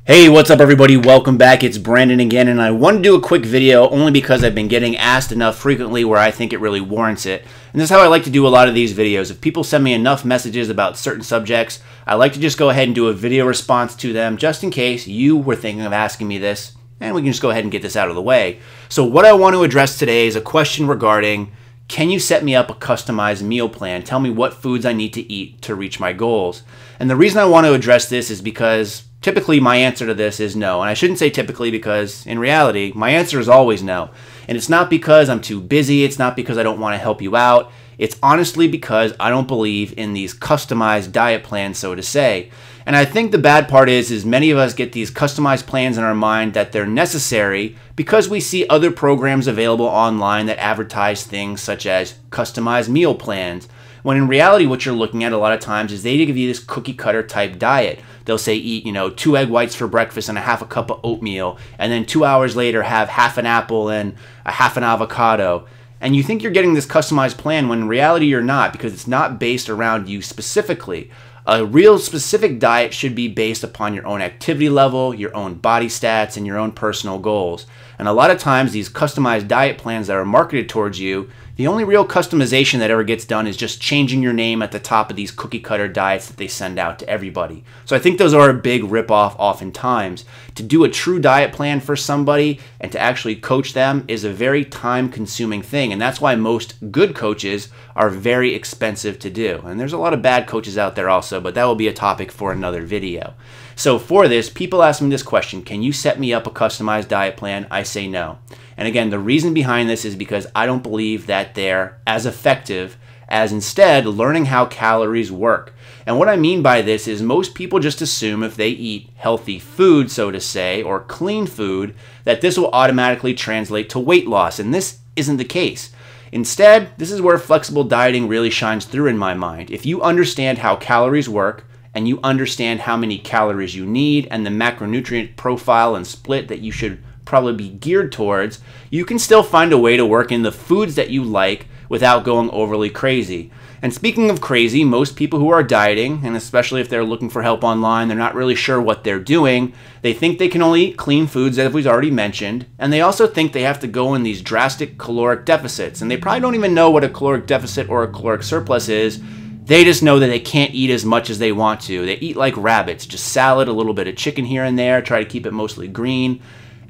Hey, what's up everybody? Welcome back. It's Brandon again, and I want to do a quick video only because I've been getting asked enough frequently where I think it really warrants it. And this is how I like to do a lot of these videos. If people send me enough messages about certain subjects, I like to just go ahead and do a video response to them just in case you were thinking of asking me this, and we can just go ahead and get this out of the way. So what I want to address today is a question regarding, can you set me up a customized meal plan? Tell me what foods I need to eat to reach my goals. And the reason I want to address this is because typically my answer to this is no. And I shouldn't say typically because in reality, my answer is always no. And it's not because I'm too busy. It's not because I don't want to help you out. It's honestly because I don't believe in these customized diet plans, so to say. And I think the bad part is many of us get these customized plans in our mind that they're necessary because we see other programs available online that advertise things such as customized meal plans. When in reality, what you're looking at a lot of times is they give you this cookie cutter type diet. They'll say eat, 2 egg whites for breakfast and a half a cup of oatmeal, and then 2 hours later have half an apple and a half an avocado. And you think you're getting this customized plan when in reality you're not, because it's not based around you specifically. A real specific diet should be based upon your own activity level, your own body stats, and your own personal goals. And a lot of times these customized diet plans that are marketed towards you, the only real customization that ever gets done is just changing your name at the top of these cookie cutter diets that they send out to everybody. So I think those are a big ripoff oftentimes. To do a true diet plan for somebody and to actually coach them is a very time consuming thing. And that's why most good coaches are very expensive to do. And there's a lot of bad coaches out there also, but that will be a topic for another video. So for this, people ask me this question, can you set me up a customized diet plan? I say no. And again, the reason behind this is because I don't believe that they're as effective as instead learning how calories work. And what I mean by this is most people just assume if they eat healthy food, so to say, or clean food, that this will automatically translate to weight loss. And this isn't the case. Instead, this is where flexible dieting really shines through in my mind. If you understand how calories work, and you understand how many calories you need and the macronutrient profile and split that you should probably be geared towards, you can still find a way to work in the foods that you like without going overly crazy. And speaking of crazy, most people who are dieting, and especially if they're looking for help online, they're not really sure what they're doing. They think they can only eat clean foods, as we've already mentioned, and they also think they have to go in these drastic caloric deficits. And they probably don't even know what a caloric deficit or a caloric surplus is. They just know that they can't eat as much as they want to. They eat like rabbits, just salad, a little bit of chicken here and there, try to keep it mostly green.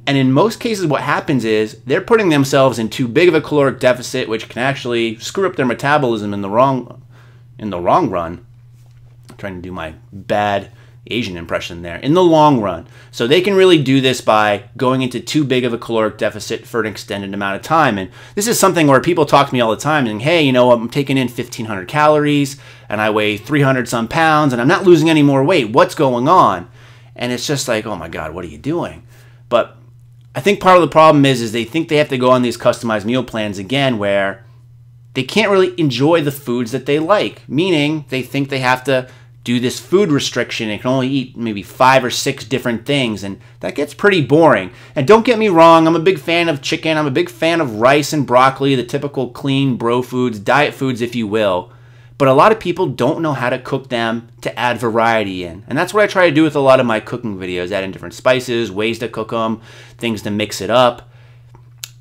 And in most cases what happens is they're putting themselves in too big of a caloric deficit, which can actually screw up their metabolism in the wrong run. I'm trying to do my bad Asian impression there. In the long run. So they can really do this by going into too big of a caloric deficit for an extended amount of time. And this is something where people talk to me all the time and, hey, I'm taking in 1,500 calories and I weigh 300 some pounds and I'm not losing any more weight. What's going on? And it's just like, oh my God, what are you doing? But I think part of the problem is they think they have to go on these customized meal plans again where they can't really enjoy the foods that they like, meaning they think they have to do this food restriction and can only eat maybe 5 or 6 different things, and that gets pretty boring. And don't get me wrong, I'm a big fan of chicken, I'm a big fan of rice and broccoli, the typical clean bro foods, diet foods if you will, but a lot of people don't know how to cook them to add variety in. And that's what I try to do with a lot of my cooking videos, add in different spices, ways to cook them, things to mix it up.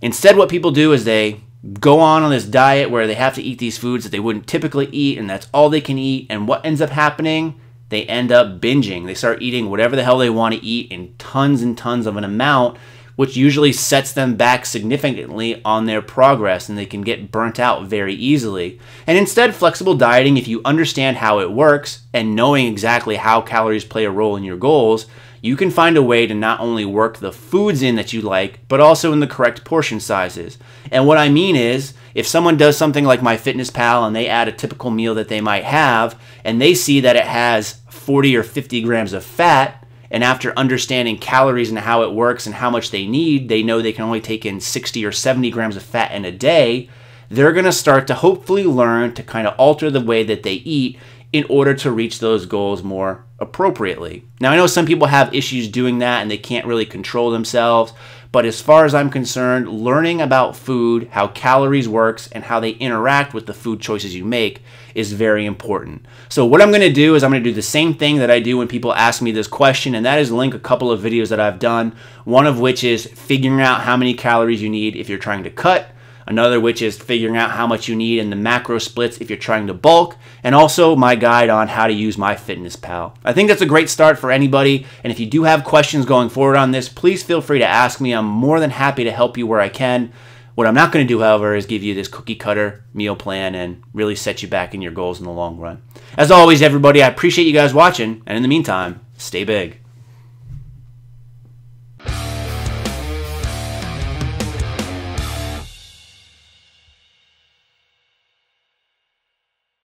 Instead, what people do is they go on this diet where they have to eat these foods that they wouldn't typically eat, and that's all they can eat. And what ends up happening? They end up binging. They start eating whatever the hell they want to eat in tons and tons of an amount, which usually sets them back significantly on their progress, and they can get burnt out very easily. And instead, flexible dieting, if you understand how it works and knowing exactly how calories play a role in your goals, you can find a way to not only work the foods in that you like, but also in the correct portion sizes. And what I mean is, if someone does something like MyFitnessPal and they add a typical meal that they might have, and they see that it has 40 or 50 grams of fat, and after understanding calories and how it works and how much they need, they know they can only take in 60 or 70 grams of fat in a day, they're going to start to hopefully learn to kind of alter the way that they eat in order to reach those goals more appropriately. Now, I know some people have issues doing that and they can't really control themselves, But as far as I'm concerned, learning about food, how calories works, and how they interact with the food choices you make is very important. So what I'm going to do is I'm going to do the same thing that I do when people ask me this question, and that is link a couple of videos that I've done, one of which is figuring out how many calories you need if you're trying to cut, another which is figuring out how much you need in the macro splits if you're trying to bulk, and also my guide on how to use MyFitnessPal. I think that's a great start for anybody, and if you do have questions going forward on this, please feel free to ask me. I'm more than happy to help you where I can. What I'm not going to do, however, is give you this cookie cutter meal plan and really set you back in your goals in the long run. As always, everybody, I appreciate you guys watching, and in the meantime, stay big.